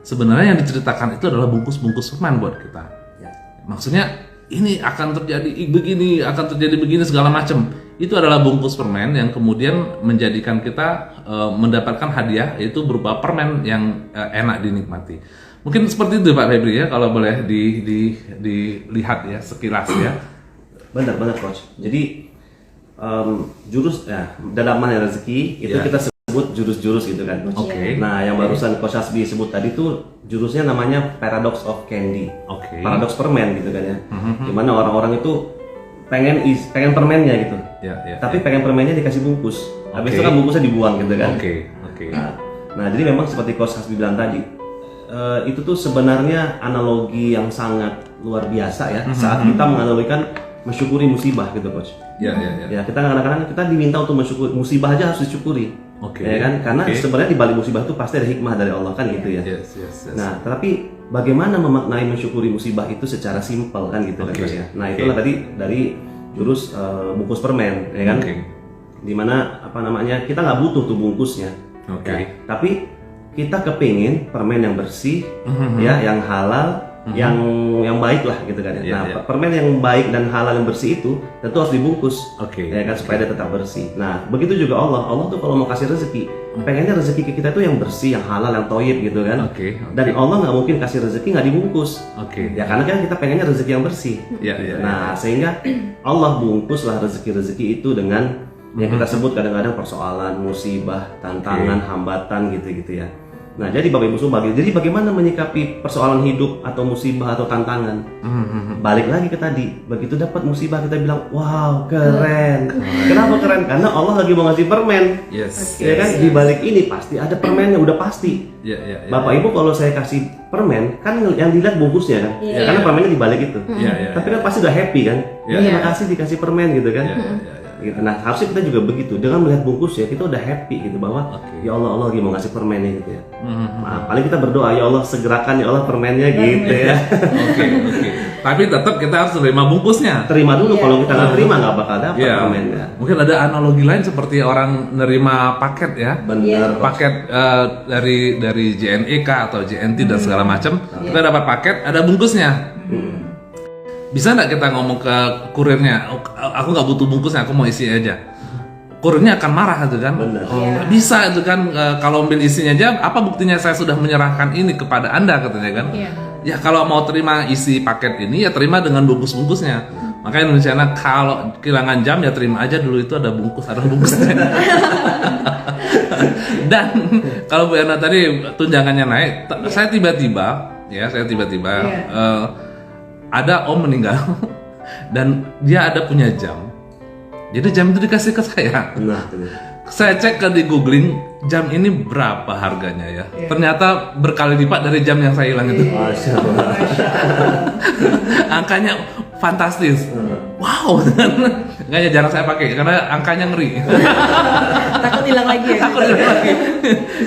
Sebenarnya yang diceritakan itu adalah bungkus-bungkus permen buat kita. Maksudnya ini akan terjadi begini segala macam. Itu adalah bungkus permen yang kemudian menjadikan kita mendapatkan hadiah, yaitu berupa permen yang enak dinikmati. Mungkin seperti itu Pak Febri ya, kalau boleh dilihat ya sekilas ya. Benar coach. Jadi jurus ya dalam Makna Rezeki itu kita sebut jurus-jurus gitu kan. Nah yang barusan Coach Hasbi sebut tadi tuh jurusnya namanya Paradox of Candy. Paradox permen gitu kan ya. Dimana orang-orang itu pengen permennya gitu. Tapi pengen permennya dikasih bungkus. Habis itu kan bungkusnya dibuang gitu kan. Nah jadi memang seperti Coach Hasbi bilang tadi, itu tuh sebenarnya analogi yang sangat luar biasa ya. Saat kita menganalogikan mensyukuri musibah gitu Coach. Ya kita kadang-kadang kita diminta untuk mensyukuri musibah aja harus disyukuri. Ya kan? Karena sebenarnya di balik musibah itu pasti ada hikmah dari Allah kan gitu ya. Nah, tapi bagaimana memaknai mensyukuri musibah itu secara simpel kan gitu kan ya. Nah, itulah tadi dari jurus bungkus permen ya kan. Dimana kita nggak butuh tuh bungkusnya. Ya, tapi kita kepingin permen yang bersih ya, yang halal, yang baik lah gitu kan ya. Nah, permen yang baik dan halal yang bersih itu tentu harus dibungkus, ya kan, supaya dia tetap bersih. Nah, begitu juga Allah tuh kalau mau kasih rezeki, pengennya rezeki ke kita tuh yang bersih, yang halal, yang thayyib gitu kan. Dan Allah nggak mungkin kasih rezeki nggak dibungkus, ya karena kan kita pengennya rezeki yang bersih. Nah, sehingga Allah bungkuslah rezeki itu dengan yang kita sebut kadang-kadang persoalan, musibah, tantangan, hambatan gitu ya. Nah, jadi Bapak Ibu semua, jadi bagaimana menyikapi persoalan hidup atau musibah atau tantangan? Balik lagi ke tadi, begitu dapat musibah kita bilang, wow, keren. Kenapa keren? Karena Allah lagi mau ngasih permen. Yes. Ya kan, di balik ini pasti ada permennya, udah pasti. Bapak Ibu kalau saya kasih permen, kan yang dilihat bungkusnya kan, karena permennya di balik itu. Tapi kan pasti udah happy kan, terima kasih dikasih permen gitu kan. Gitu. Nah, harusnya kita juga begitu, dengan melihat bungkus ya kita udah happy gitu bahwa ya Allah lagi mau ngasih permennya gitu ya. Nah, paling kita berdoa, ya Allah segerakan ya Allah permennya gitu ya. Oke. Tapi tetap kita harus terima bungkusnya. Terima dulu, kalau kita nggak terima nggak bakal dapat permennya. Mungkin ada analogi lain seperti orang nerima paket ya. Benar. Paket dari JNEK atau JNT dan segala macam. Kita dapat paket, ada bungkusnya. Bisa nggak kita ngomong ke kurirnya, aku nggak butuh bungkusnya, aku mau isi aja. Kurirnya akan marah gitu kan. Nggak bisa itu kan, kalau ambil isinya aja, apa buktinya saya sudah menyerahkan ini kepada Anda katanya kan. Ya kalau mau terima isi paket ini ya terima dengan bungkus-bungkusnya. Makanya Indonesia kalau kehilangan jam ya terima aja dulu, itu ada bungkusnya. Dan kalau Bu Erna tadi tunjangannya naik, saya tiba-tiba ada om meninggal dan dia ada punya jam. Jadi jam itu dikasih ke saya. Nah, saya cek di googling jam ini berapa harganya ya. Ternyata berkali lipat dari jam yang saya hilang itu. Masya Allah. Angkanya fantastis. Wow. Kayaknya jarang saya pakai karena angkanya ngeri. Takut hilang lagi ya. Takut hilang lagi.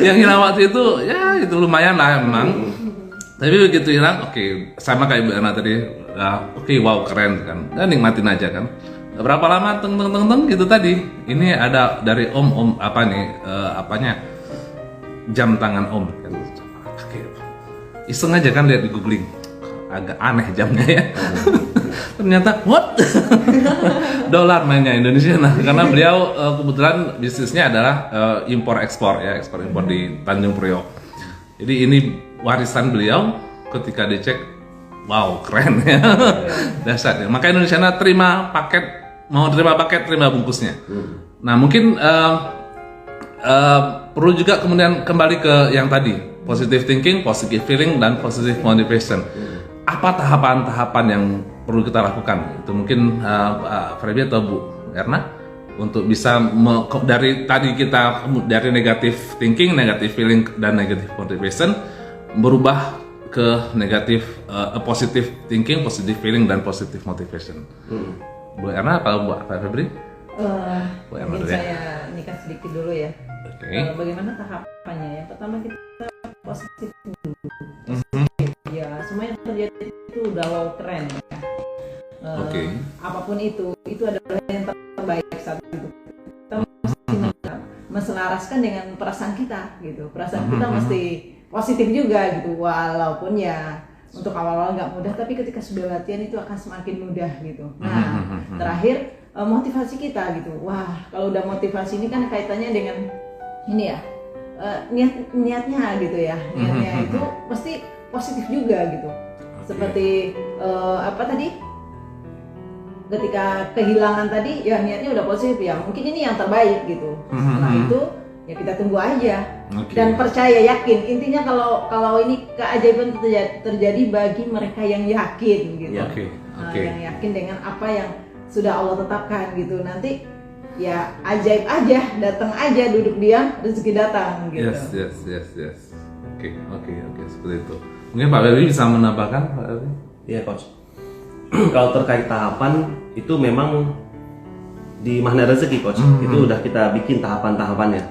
Yang hilang waktu itu ya itu lumayan lah emang. Tapi begitu hilang, oke, sama kayak Bu Erna tadi, oke, wow keren kan, dan nikmatin aja kan. Berapa lama teng gitu tadi, ini ada dari om apa nih, apanya, jam tangan om kan, pakai, iseng aja kan lihat di googling, agak aneh jamnya ya. Ternyata what? Dolar mainnya Indonesia, nah karena beliau kebetulan bisnisnya adalah impor ekspor di Tanjung Priok. Jadi ini warisan beliau, ketika dicek, wow keren ya, dasar. Makanya Indonesia terima paket terima bungkusnya. Nah mungkin perlu juga kemudian kembali ke yang tadi, positive thinking, positive feeling, dan positive motivation. Apa tahapan-tahapan yang perlu kita lakukan? Itu mungkin Feby atau Bu Erna untuk bisa dari tadi kita dari negative thinking, negative feeling, dan negative motivation berubah ke negatif, positive thinking, positive feeling, dan positive motivation. Bu Erna apa Bu Febri? Mungkin saya nikah sedikit dulu ya. Bagaimana tahapannya? Yang pertama kita positif dulu. Ya, semua yang terjadi itu udah wow keren ya. Apapun itu adalah yang terbaik saat itu. Kita mesti menselaraskan dengan perasaan kita gitu. Perasaan kita mesti positif juga gitu, walaupun ya untuk awal-awal nggak mudah, tapi ketika sudah latihan itu akan semakin mudah gitu. Nah, terakhir motivasi kita gitu. Wah, kalau udah motivasi ini kan kaitannya dengan ini ya, niatnya gitu ya. Niatnya itu pasti positif juga gitu. Seperti apa tadi? Ketika kehilangan tadi ya niatnya udah positif ya, mungkin ini yang terbaik gitu. Nah, itu ya kita tunggu aja dan percaya, yakin. Intinya kalau ini keajaiban terjadi bagi mereka yang yakin gitu. Yang yakin dengan apa yang sudah Allah tetapkan gitu. Nanti ya ajaib aja, datang aja, duduk diam, rezeki datang gitu. Yes. Oke, seperti itu. Mungkin Pak Febri bisa menambahkan, Pak Febri? Iya, Coach. Kalau terkait tahapan itu memang di Mahna Rezeki, Coach. Itu udah kita bikin tahapan-tahapannya.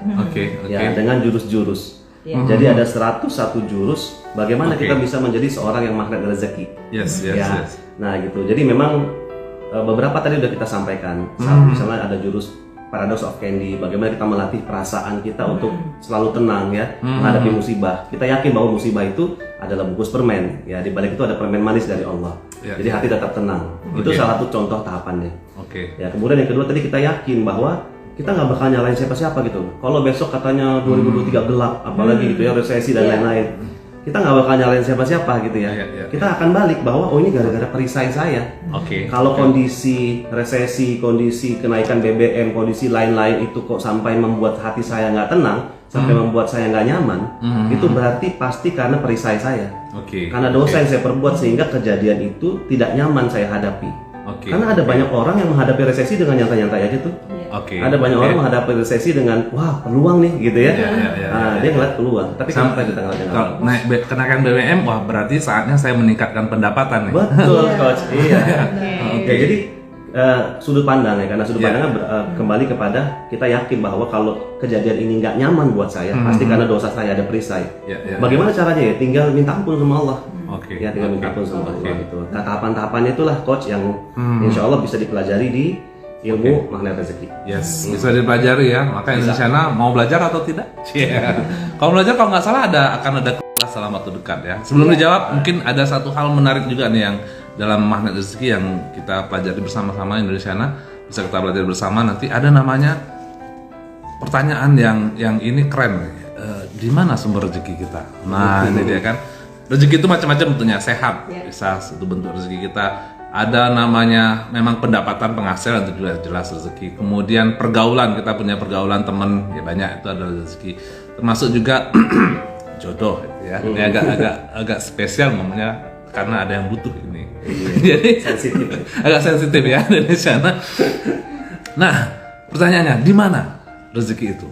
Ya, dengan jurus-jurus. Jadi ada 101 jurus bagaimana kita bisa menjadi seorang yang magnet rezeki. Yes. Nah, gitu. Jadi memang beberapa tadi udah kita sampaikan. Misalnya ada jurus Paradox of Candy, bagaimana kita melatih perasaan kita untuk selalu tenang ya menghadapi musibah. Kita yakin bahwa musibah itu adalah bungkus permen. Ya, di balik itu ada permen manis dari Allah. Jadi hati tetap tenang. Itu salah satu contoh tahapannya. Ya, kemudian yang kedua tadi kita yakin bahwa kita nggak bakal nyalain siapa-siapa gitu. Kalau besok katanya 2023 gelap, apalagi gitu ya, resesi dan lain-lain, kita nggak bakal nyalain siapa-siapa gitu ya. Kita akan balik bahwa oh ini gara-gara perisai saya. Kalau kondisi resesi, kondisi kenaikan BBM, kondisi lain-lain itu kok sampai membuat hati saya nggak tenang, sampai membuat saya nggak nyaman, itu berarti pasti karena perisai saya. Oke. Karena dosa yang saya perbuat sehingga kejadian itu tidak nyaman saya hadapi. Oke. Karena ada banyak orang yang menghadapi resesi dengan nyantai-nyantai aja tuh. Oke. Ada banyak orang menghadapi resesi dengan wah peluang nih gitu ya. Dia ngeliat peluang. Tapi kenapa kita ngeliatnya? Kalau naik kenaikan BBM, wah berarti saatnya saya meningkatkan pendapatan nih. Betul coach. Iya. Oke. Jadi sudut pandang ya, karena sudut pandangnya kembali kepada kita yakin bahwa kalau kejadian ini nggak nyaman buat saya, pasti karena dosa saya ada perisai. Bagaimana caranya ya? Tinggal minta ampun sama Allah. Oke. Ya tinggal minta ampun sama Allah gitu. Tahapan-tahapannya itulah coach yang insya Allah bisa dipelajari di ilmu magnet rezeki. Yes, bisa dipelajari ya. Maka Indonesiana mau belajar atau tidak? Kalau belajar kalau nggak salah akan ada kelas dalam waktu dekat ya. Sebelum dijawab, mungkin ada satu hal menarik juga nih yang dalam magnet rezeki yang kita pelajari bersama-sama Indonesiana, bisa kita pelajari bersama. Nanti ada namanya pertanyaan yang ini keren. Di mana sumber rezeki kita? Nah ini dia kan. Rezeki itu macam-macam bentuknya, sehat bisa satu bentuk rezeki kita. Ada namanya memang pendapatan penghasilan itu juga jelas rezeki. Kemudian pergaulan, kita punya pergaulan teman ya banyak, itu adalah rezeki. Termasuk juga jodoh ya. Ini agak spesial ngomongnya karena ada yang butuh ini. Jadi Sensitif. agak sensitif ya Indonesia. Nah, pertanyaannya di mana rezeki itu?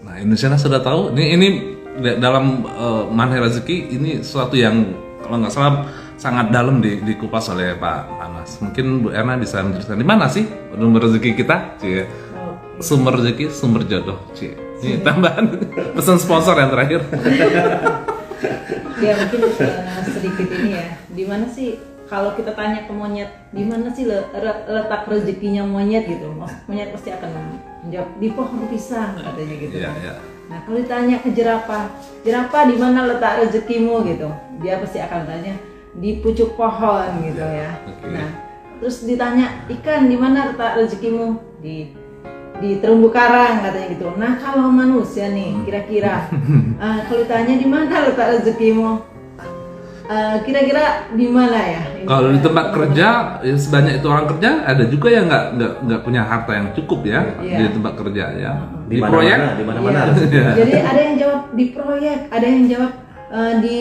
Nah, Indonesia sudah tahu. Ini dalam magnet rezeki ini sesuatu yang kalau nggak salah sangat dalam dikupas oleh Pak Anas. Mungkin Bu Erna bisa menjelaskan di mana sih sumber rezeki kita? Cie. Sumber rezeki, sumber jodoh. Cie. Ini tambahan pesan sponsor yang terakhir. Ya mungkin sedikit ini ya. Di mana sih kalau kita tanya ke monyet, di mana sih letak rezekinya monyet gitu? Monyet pasti akan menjawab di pohon pisang katanya gitu. Iya. Nah kalau ditanya ke jerapah di mana letak rezekimu gitu? Dia pasti akan tanya di pucuk pohon gitu ya. Nah terus ditanya ikan di mana letak rezekimu? Di terumbu karang katanya gitu. Nah kalau manusia nih kira-kira kalau ditanya di mana letak rezekimu, kira-kira di mana ya? Kalau di tempat kerja ya sebanyak itu orang kerja, ada juga yang nggak punya harta yang cukup ya di tempat kerja ya. Di proyek, di mana-mana harus. Jadi ada yang jawab di proyek, ada yang jawab di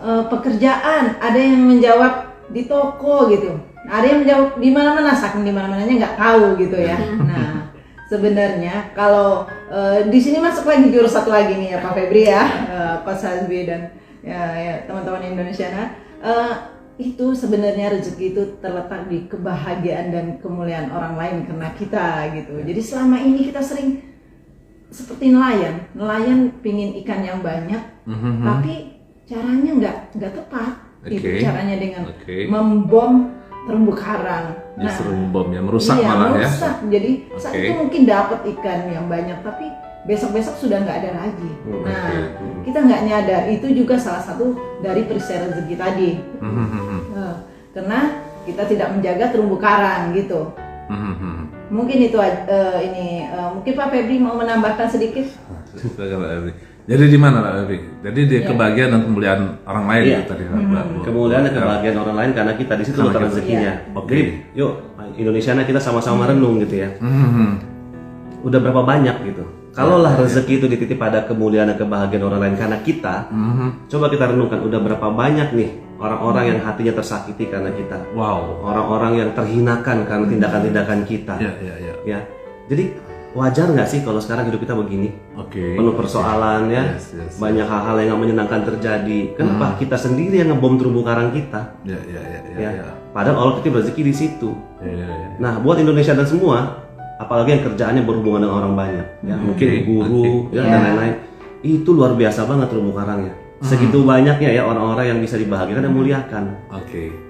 pekerjaan, ada yang menjawab di toko gitu. Ada yang menjawab di mana-mana, saking di mana-mananya nggak tahu gitu ya. Nah sebenarnya kalau di sini masuk lagi jurus satu lagi nih ya Pak Febri ya, Pak Salbi dan ya teman-teman Indonesia. Itu sebenarnya rezeki itu terletak di kebahagiaan dan kemuliaan orang lain karena kita gitu. Jadi selama ini kita sering seperti nelayan pingin ikan yang banyak, tapi caranya nggak tepat. Itu caranya dengan membom terumbu karang. Justru membom ya, merusak malah merusak. ya. Jadi saat itu mungkin dapat ikan yang banyak, tapi besok-besok sudah nggak ada lagi. Nah, kita nggak nyadar itu juga salah satu dari perisai rezeki tadi. Karena kita tidak menjaga terumbu karang gitu. Mungkin itu mungkin Pak Febri mau menambahkan sedikit. Jadi di mana Pak Febri? Jadi di kebahagiaan dan kemuliaan orang lain itu tadi. Kemuliaan dan kebahagiaan orang lain karena kita di situ letak rezekinya. Jadi yuk Indonesia kita sama-sama renung gitu ya. Udah berapa banyak gitu. Kalaulah rezeki itu dititip pada kemuliaan dan kebahagiaan orang lain karena kita, coba kita renungkan udah berapa banyak nih orang-orang yang hatinya tersakiti karena kita. Wow. Orang-orang yang terhinakan karena tindakan-tindakan kita. Ya. Jadi wajar nggak sih kalau sekarang hidup kita begini? Penuh persoalan ya. Banyak hal-hal yang nggak menyenangkan terjadi. Kenapa kita sendiri yang ngebom terumbu karang kita? Ya. Padahal Allah titip rezeki di situ. Nah, buat Indonesia dan semua, apalagi yang kerjaannya berhubungan dengan orang banyak, ya mungkin guru dan lain-lain, itu luar biasa banget terumbu karangnya. Segitu banyaknya ya orang-orang yang bisa dibahagiakan dan muliakan.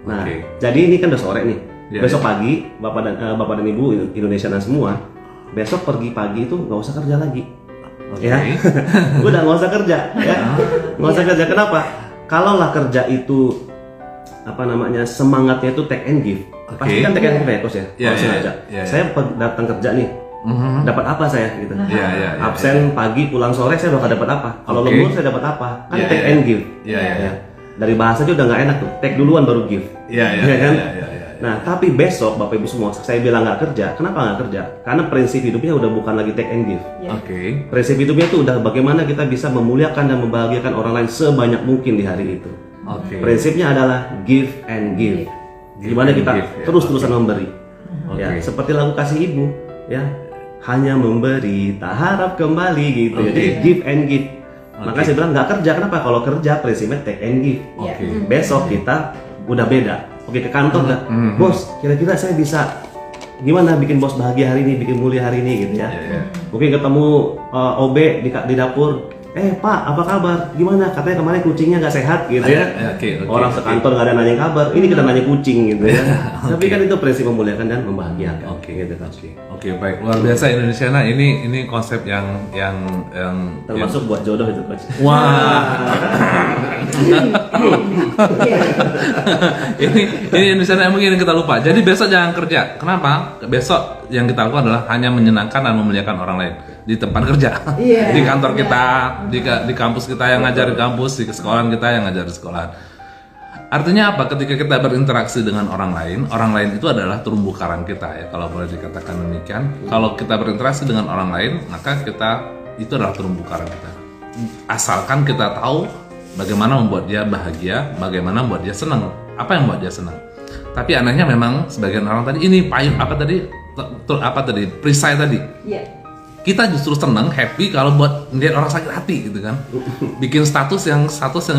Nah, jadi ini kan udah sore nih. Besok pagi bapak dan ibu Indonesia dan semua, besok pergi pagi itu nggak usah kerja lagi. Ya, udah nggak usah kerja, ya nggak usah kerja. Kenapa? Kalaulah kerja itu semangatnya itu take and give. Pasti kan take and give ya coach ya. Kalau sengaja. Saya datang kerja nih. Dapat apa saya gitu. Absen pagi pulang sore saya bakal dapat apa? Kalau lembur saya dapat apa? Kan take and give. Dari bahasa aja udah nggak enak tuh. Take duluan baru give. Kan? Nah, tapi besok Bapak Ibu semua, saya bilang nggak kerja. Kenapa nggak kerja? Karena prinsip hidupnya udah bukan lagi take and give. Ya. Oke. Prinsip hidupnya itu udah bagaimana kita bisa memuliakan dan membahagiakan orang lain sebanyak mungkin di hari itu. Oke. Prinsipnya adalah give and give. Gimana and kita give, ya. terus-terusan memberi. Ya, Oke. seperti lagu Kasih Ibu, ya. Hanya memberi, tak harap kembali gitu. Oke. Jadi give and give. Oke. Maka saya bilang nggak kerja. Kenapa? Kalau kerja prinsipnya take and give. Ya. Oke. Besok kita udah beda. Oke, ke kantor nggak? Bos, kira-kira saya bisa gimana bikin bos bahagia hari ini, bikin mulia hari ini gitu ya. Iya, iya. Mungkin ketemu OB di dapur. Pak, apa kabar? Gimana? Katanya kemarin kucingnya nggak sehat gitu ya. Oke, oke, Orang oke. sekantor nggak ada nanya kabar. Ini kita nanya kucing gitu ya. Tapi kan itu prinsip memuliakan dan membahagiakan. Oke, gitu kan. Oke, baik, luar biasa Indonesia. Nah, ini konsep yang Termasuk buat jodoh itu, Coach. wah. ini Indonesia yang mungkin kita lupa. Jadi besok jangan kerja. Kenapa? Besok yang kita lakukan adalah hanya menyenangkan dan memuliakan orang lain di tempat kerja, Iya. di kantor kita, di kampus kita yang ngajar di kampus, di sekolahan kita yang ngajar di sekolahan. Artinya apa? Ketika kita berinteraksi dengan orang lain itu adalah terumbu karang kita ya, kalau boleh dikatakan demikian. Kalau kita berinteraksi dengan orang lain, maka kita itu adalah terumbu karang kita. Asalkan kita tahu bagaimana membuat dia bahagia, bagaimana membuat dia senang, apa yang membuat dia senang. Tapi anehnya memang sebagian orang tadi ini payung apa tadi perisai tadi. Ya. Kita justru senang, happy kalau buat ngeliat orang sakit hati gitu kan. Bikin status yang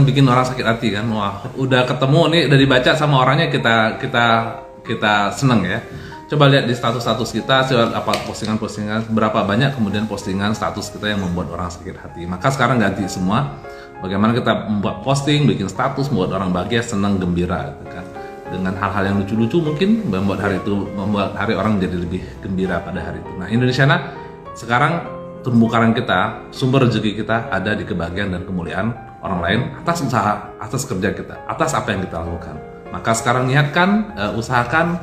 bikin orang sakit hati kan. Wah, udah ketemu nih, udah dibaca sama orangnya, kita seneng ya. Coba lihat di status kita, coba apa postingan berapa banyak kemudian postingan status kita yang membuat orang sakit hati. Maka sekarang ganti semua. Bagaimana kita membuat posting, bikin status, membuat orang bahagia, senang, gembira gitu kan. Dengan hal-hal yang lucu-lucu mungkin membuat hari orang jadi lebih gembira pada hari itu. Nah, Indonesia sekarang terumbu karang kita, sumber rezeki kita ada di kebahagiaan dan kemuliaan orang lain atas usaha, atas kerja kita, atas apa yang kita lakukan. Maka sekarang niatkan, usahakan,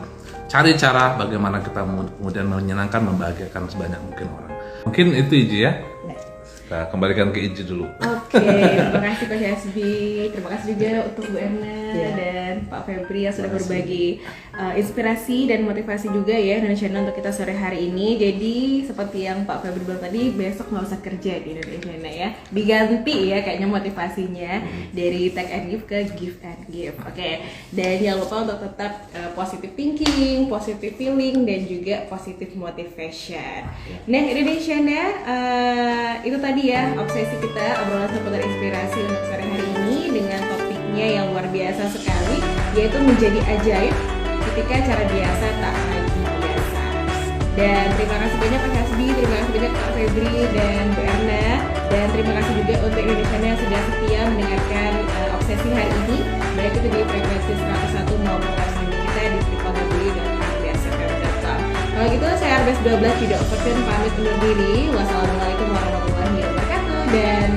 cari cara bagaimana kita kemudian menyenangkan, membahagiakan sebanyak mungkin orang. Mungkin itu Iji ya. Kita kembalikan ke Iji dulu. Oke, terima kasih Coach Hasbi. Terima kasih juga untuk Bu Erna Ya. dan Pak Febri yang sudah berbagi inspirasi dan motivasi juga ya Indonesia untuk kita sore hari ini. Jadi seperti yang Pak Febri bilang tadi, besok nggak usah kerja di Indonesia ya. Diganti ya kayaknya motivasinya dari take and give ke give and give. Oke, dan jangan lupa untuk tetap positive thinking, positive feeling, dan juga positive motivation. Nah Indonesia itu tadi ya obsesi kita, obrolan seputar inspirasi untuk sore hari ini dengan topiknya yang luar biasa sekali, yaitu menjadi ajaib ketika cara biasa tak lagi biasa. Dan terima kasih banyak Pak Hasbi, terima kasih banyak Pak Febri dan Bu Erna, dan terima kasih juga untuk Indonesia yang sudah setia mendengarkan obsesi hari ini, baik itu di frekuensi 101 maupun live kita di www.rbsfm.com. Kalau gitu saya Arbes 12 tidak overturn pamit undur diri. Wassalamualaikum warahmatullahi wabarakatuh dan